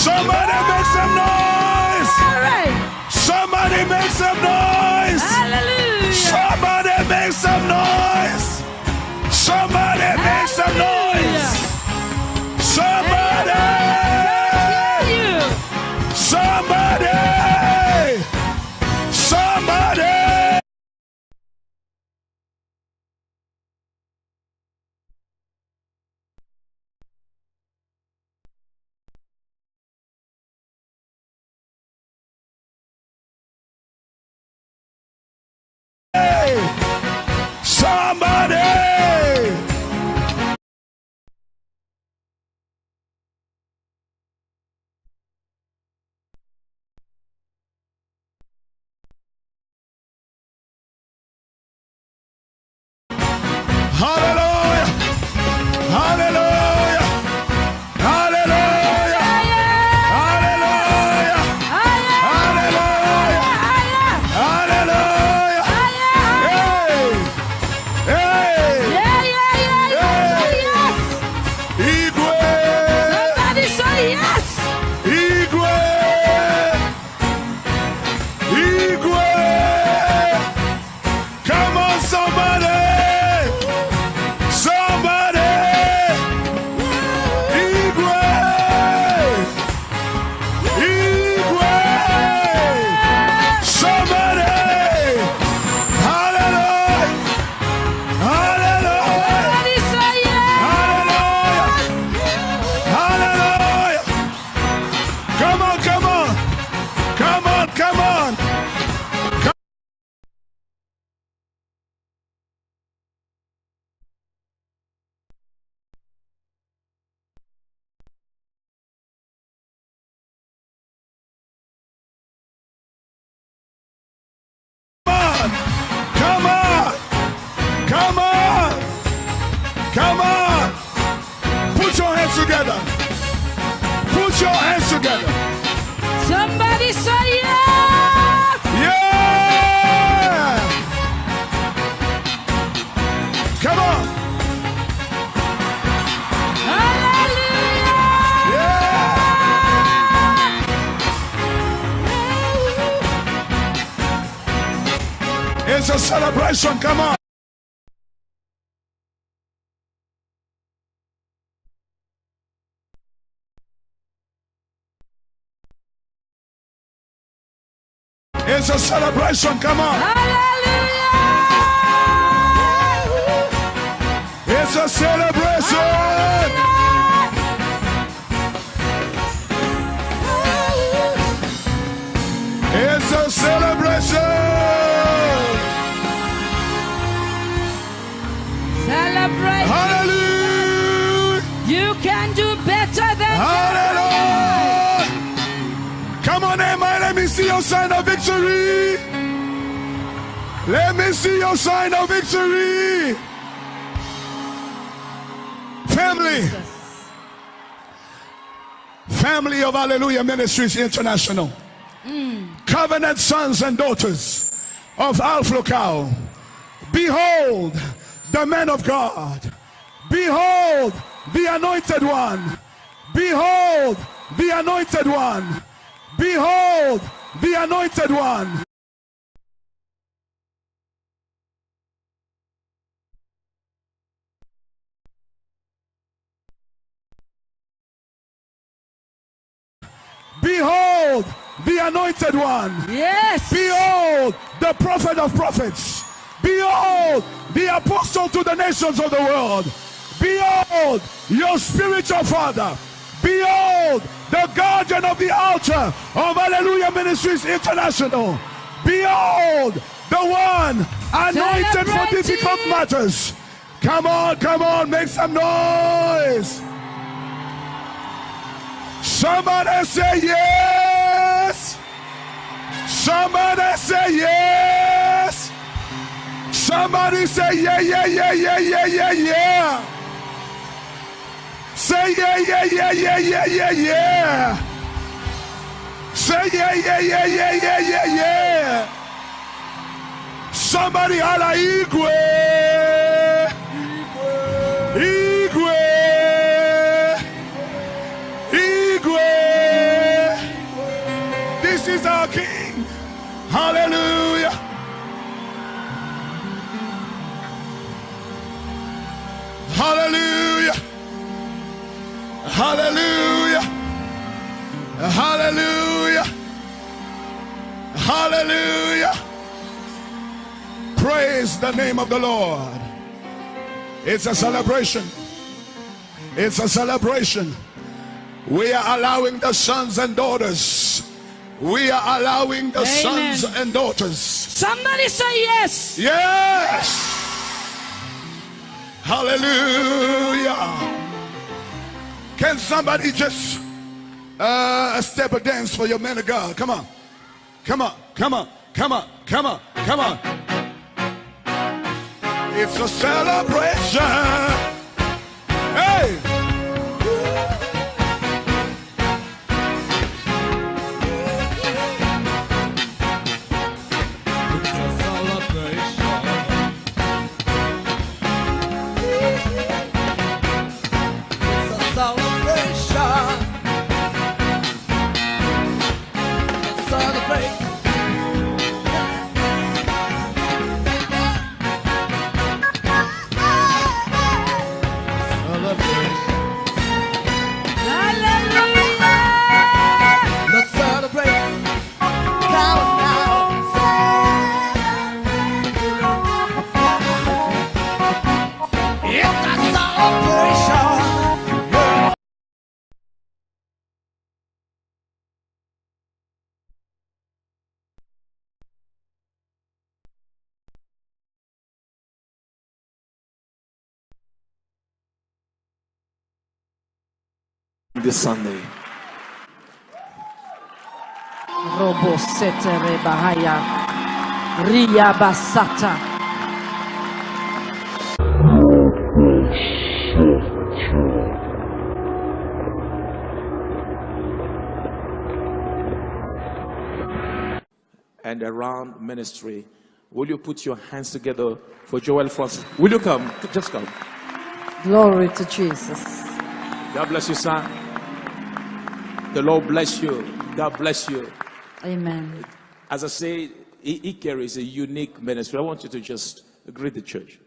Somebody make some noise. Somebody make some noise. Hallelujah. Somebody make some noise. Somebody make some noise. Somebody. Somebody. Somebody. Somebody. Hallelujah. Hallelujah. Hallelujah. Hallelujah. Hallelujah. Hallelujah. Hey. Igwe. Somebody say yes. Igwe. Igwe. Come on, somebody. Somebody. Igwe. Igwe. Somebody. Hallelujah. Hallelujah. Somebody say yes. Hallelujah. Hallelujah. Come on, come on. Come on, come on. Come on. Come on. Come on. Put your hands together. Put your hands together. Somebody say yes. Yeah. Come on. Hallelujah. Yeah. It's a celebration. Come on. It's a celebration. Come on. Hallelujah. It's a celebration. It's a celebration. Celebrate. Hallelujah. You can do better than Hallelujah. Come on, Nehemiah, let me see your sign of victory. Let me see your sign of victory. Family. Family of Hallelujah Ministries International. Covenant sons and daughters of Alpha Locale. Behold the man of God. Behold the anointed one. Behold the anointed one. Behold the anointed one. Behold the anointed one. Yes. Behold the prophet of prophets. Behold the apostle to the nations of the world. Behold your spiritual father. Behold the guardian of the altar of Hallelujah Ministries International. Behold the one anointed for difficult matters. Come on, make some noise. Somebody say yes. Somebody say yes. Somebody say yeah, yeah, yeah, yeah, yeah, yeah, yeah. Say yeah, yeah, yeah, yeah, yeah, yeah, yeah. Say yeah, yeah, yeah, yeah, yeah, yeah, yeah. Somebody holla Igwe. Igwe. Igwe. is our King. Hallelujah. Hallelujah. Hallelujah. Hallelujah. Hallelujah. Praise the name of the Lord. It's a celebration. It's a celebration. We are allowing the sons and daughters. We are allowing the sons and daughters. Somebody say yes. Yes. Hallelujah. Can somebody just step a dance for your man of God? Come on. Come on. Come on. Come on. Come on. Come on. It's a celebration. Hey. This Sunday. Robo setere bahaya. Ria basata. And around ministry, will you put your hands together for Joel Francis? Will you come? Just come. Glory to Jesus. God bless you, son. The Lord bless you. God bless you. Amen. As I say, he carries a unique ministry. I want you to just greet the church.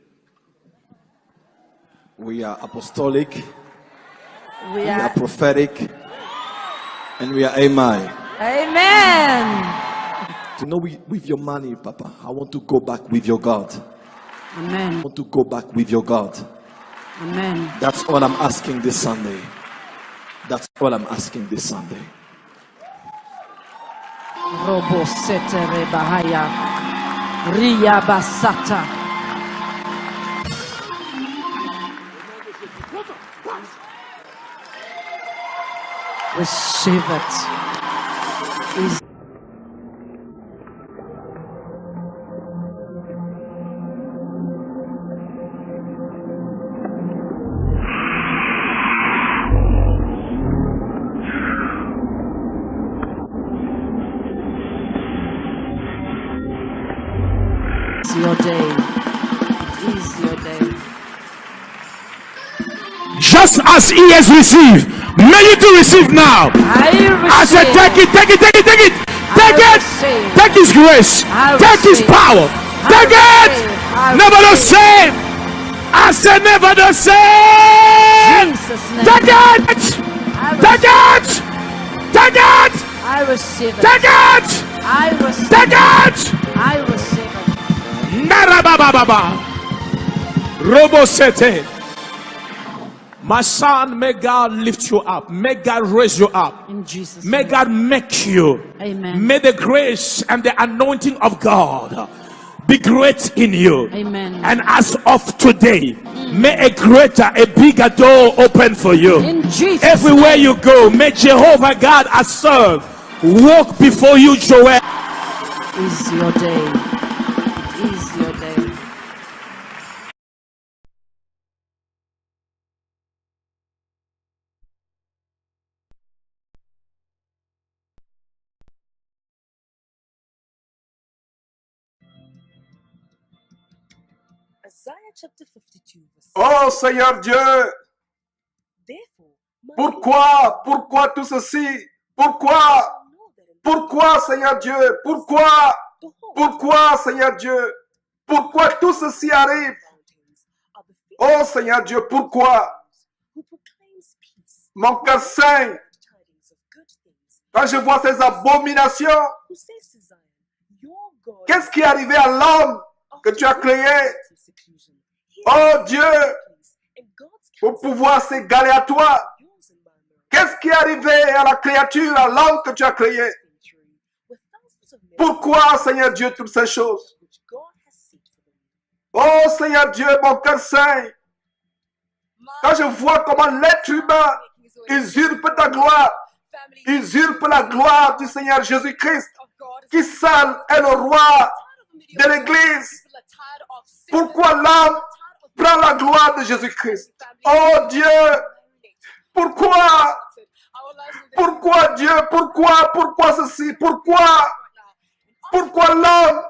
We are apostolic, We we are are. prophetic, and we are amen. Amen. To know with your money, Papa, I want to go back with your God. I Amen. want to go back with your God. Amen. That's all I'm asking this Sunday. That's all I'm asking this Sunday. Robo setere bahaya. Ria basata. Receive it. It's your day. It is your day. Just as he has received, may you to receive now. I said, take it, take it, take it, take it, take it. Take his grace, take his power, take it. Never the same. I said, never the same. Jesus' name. Take it, take it, take it, I receive it. take it, I receive take it. it. I receive it. Narabababa. Robosete. My son, may God lift you up. May God raise you up. In Jesus' May name. God make you. Amen. May the grace and the anointing of God be great in you. Amen. And as of today, may a greater, a bigger door open for you. In Jesus' Everywhere name. you go, may Jehovah God I serve walk before you, Joel. Is your day. It is your day. Isaiah chapter 52 verse Oh Seigneur Dieu, Therefore, my pourquoi tout ceci? Pourquoi? people know that in Pourquoi, Seigneur Dieu? Pourquoi? Pourquoi, Seigneur Dieu? Pourquoi tout ceci arrive? Oh, Seigneur Dieu, pourquoi? Mon cœur saigne quand je vois ces abominations. Qu'est-ce qui est arrivé à l'homme que tu as créé? Oh Dieu, pour pouvoir s'égaler à toi. Qu'est-ce qui est arrivé à la créature, à l'homme que tu as créé? Pourquoi, Seigneur Dieu, toutes ces choses? Oh Seigneur Dieu, mon cœur saigne quand je vois comment l'être humain usurpe ta gloire, usurpe la gloire du Seigneur Jésus-Christ, qui seul est le roi de l'Église. Pourquoi l'homme prend la gloire de Jésus-Christ? Oh Dieu, pourquoi? Pourquoi Dieu? Pourquoi ceci? Pourquoi l'homme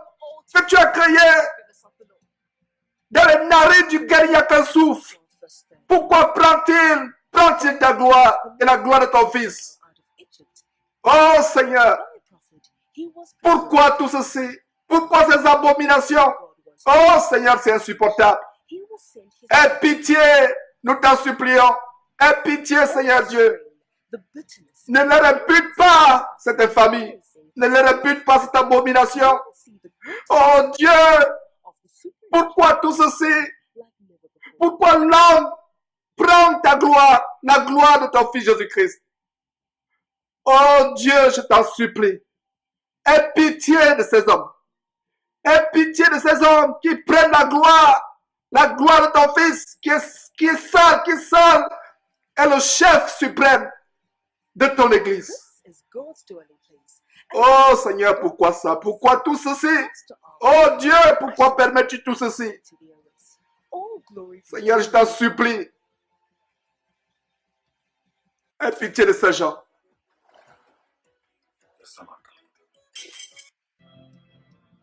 que tu as créé dans les narines du guerrier qu'un souffle? Pourquoi prend-il ta gloire et la gloire de ton fils? Oh Seigneur, pourquoi tout ceci? Pourquoi ces abominations? Oh Seigneur, c'est insupportable. Aie pitié, nous t'en supplions. Aie pitié, Seigneur Dieu. Ne leur impute pas cette infamie. Ne leur impute pas cette abomination. Oh Dieu, pourquoi tout ceci? Pourquoi l'homme prend ta gloire, la gloire de ton Fils Jésus-Christ? Oh Dieu, je t'en supplie. Aie pitié de ces hommes. Aie pitié de ces hommes qui prennent la gloire de ton Fils, qui est seul est le chef suprême de ton Église. Oh Seigneur, pourquoi ça? Pourquoi tout ceci? Oh Dieu, pourquoi permets-tu tout ceci? Seigneur, je t'en supplie. Aie pitié de ces gens.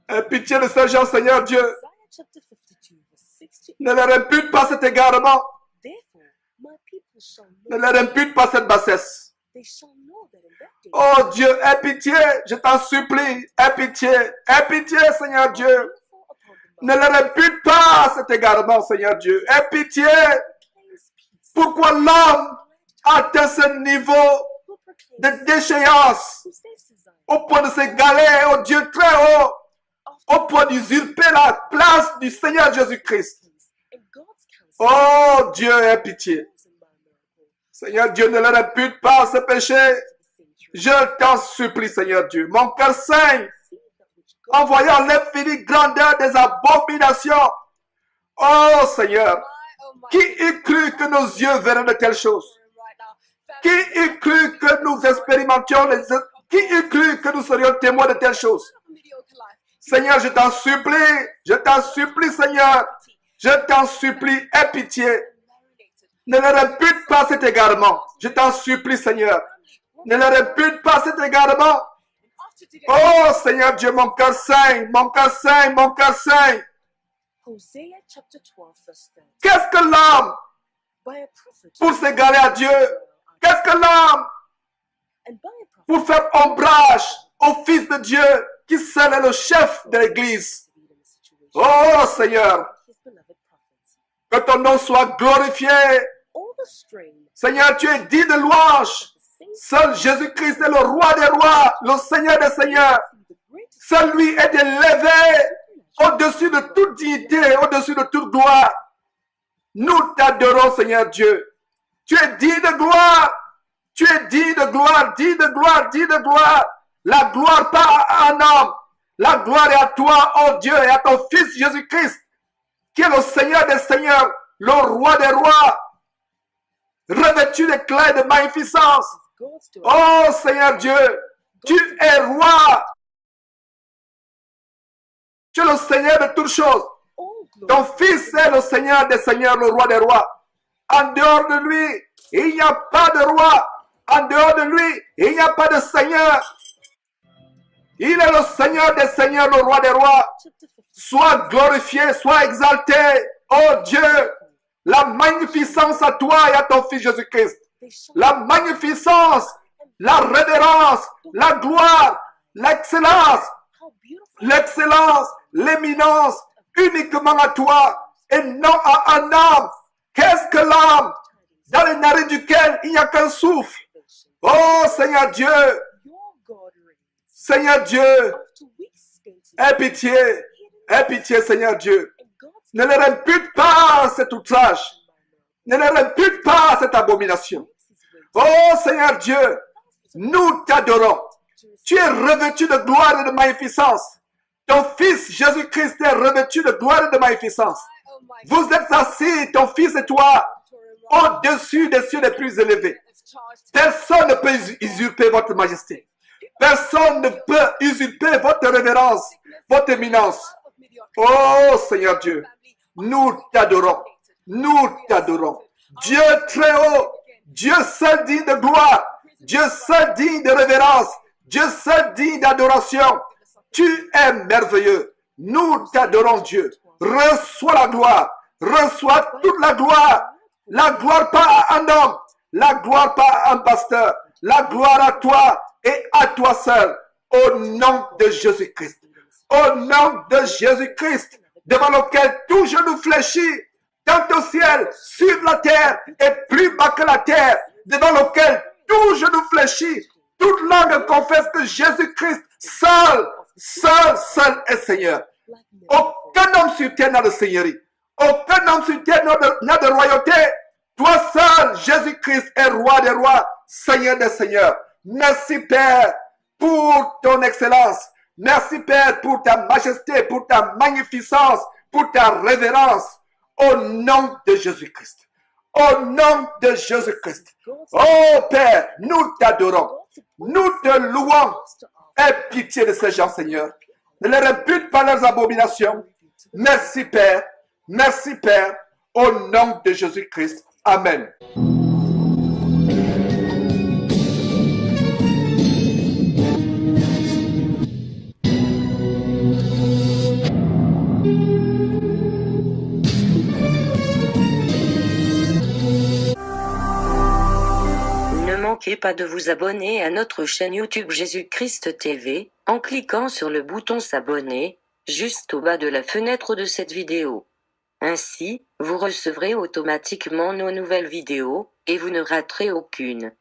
Aie pitié de ces gens, Seigneur Dieu. Ne leur impute pas cet égarement. Ne leur impute pas cette bassesse. Oh Dieu, aie pitié, je t'en supplie. Aie pitié, Seigneur Dieu. Ne leur impute pas cet égarement, Seigneur Dieu. Aie pitié. Pourquoi l'homme atteint ce niveau de déchéance au point de s'égaler au Dieu très haut, au point d'usurper la place du Seigneur Jésus-Christ? Oh Dieu, aie pitié. Seigneur Dieu, ne leur impute pas ce péché. Je t'en supplie, Seigneur Dieu. Mon cœur saigne en voyant l'infinie grandeur des abominations. Oh Seigneur, qui eût cru que nos yeux verraient de telles choses? Qui eût cru que nous expérimentions qui eût cru que nous serions témoins de telles choses? Seigneur, je t'en supplie, Seigneur. Je t'en supplie, aie pitié. Ne leur impute pas cet égarement. Je t'en supplie, Seigneur. Ne leur impute pas cet égarement. Oh, Seigneur Dieu, mon cœur saigne, mon cœur saigne, mon cœur saigne. Qu'est-ce que l'homme pour s'égaler à Dieu? Qu'est-ce que l'homme pour faire ombrage au Fils de Dieu qui seul est le chef de l'Église? Oh, Seigneur, que ton nom soit glorifié. Seigneur, tu es dit de louange. Seul Jésus-Christ est le roi des rois, le Seigneur des seigneurs. Seul lui est élevé au-dessus de toute dignité, au-dessus de toute gloire. Nous t'adorons, Seigneur Dieu. Tu es digne de gloire. Tu es digne de gloire, digne de gloire, digne de gloire. La gloire pas à un homme. La gloire est à toi, oh Dieu, et à ton Fils Jésus-Christ, qui est le Seigneur des seigneurs, le roi des rois, revêtu d'éclat et de magnificence. Oh Seigneur Dieu, tu es roi. Tu es le Seigneur de toutes choses. Ton Fils est le Seigneur des seigneurs, le roi des rois. En dehors de lui, il n'y a pas de roi. En dehors de lui, il n'y a pas de Seigneur. Il est le Seigneur des seigneurs, le roi des rois. Sois glorifié, sois exalté. Oh Dieu, la magnificence à toi et à ton Fils Jésus-Christ. La magnificence la révérence, la gloire, l'excellence, How beautiful l'excellence, l'éminence, uniquement à toi et non à un homme. Qu'est-ce que l'homme dans les narines duquel il n'y a qu'un souffle? Oh Seigneur Dieu, your God reigns. Seigneur Dieu, After weeks spent in aie pitié Seigneur Dieu. and God's Ne leur impute pas cet outrage, ne leur impute pas cette abomination. Oh Seigneur Dieu, nous t'adorons. Tu es revêtu de gloire et de magnificence. Ton Fils Jésus-Christ est revêtu de gloire et de magnificence. Vous êtes assis, ton Fils et toi, au-dessus des cieux les plus élevés. Personne ne peut usurper votre majesté. Personne ne peut usurper votre révérence, votre éminence. Oh Seigneur Dieu, nous t'adorons. Nous t'adorons. Dieu très haut, Dieu seul digne de gloire, Dieu seul digne de révérence, Dieu seul digne d'adoration. Tu es merveilleux. Nous t'adorons Dieu. Reçois la gloire. Reçois toute la gloire. La gloire pas à un homme. La gloire pas à un pasteur. La gloire à toi et à toi seul. Au nom de Jésus-Christ. Au nom de Jésus-Christ. Devant lequel tout genou fléchit. Tant au ciel, sur la terre et plus bas que la terre. Devant lequel tout genou fléchit. Toute langue confesse que Jésus-Christ seul est Seigneur. Aucun homme sur terre n'a de seigneurie. Aucun homme sur terre n'a de royauté. Toi seul, Jésus-Christ est roi des rois, Seigneur des seigneurs. Merci Père pour ton excellence. Merci Père pour ta majesté, pour ta magnificence, pour ta révérence. Au nom de Jésus-Christ. Au nom de Jésus-Christ. Oh Père, nous t'adorons. Nous te louons. Aie pitié de ces gens, Seigneur. Ne leur impute pas leurs abominations. Merci Père. Merci Père. Au nom de Jésus-Christ. Amen. Ne manquez pas de vous abonner à notre chaîne YouTube Jésus-Christ TV, en cliquant sur le bouton s'abonner, juste au bas de la fenêtre de cette vidéo. Ainsi, vous recevrez automatiquement nos nouvelles vidéos, et vous ne raterez aucune.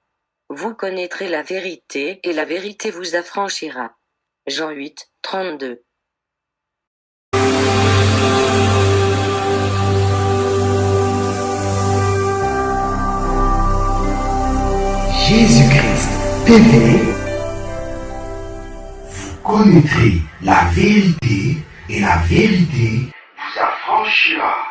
Vous connaîtrez la vérité et la vérité vous affranchira. Jean 8, 32. Jésus-Christ TV, vous connaîtrez la vérité et la vérité vous affranchira.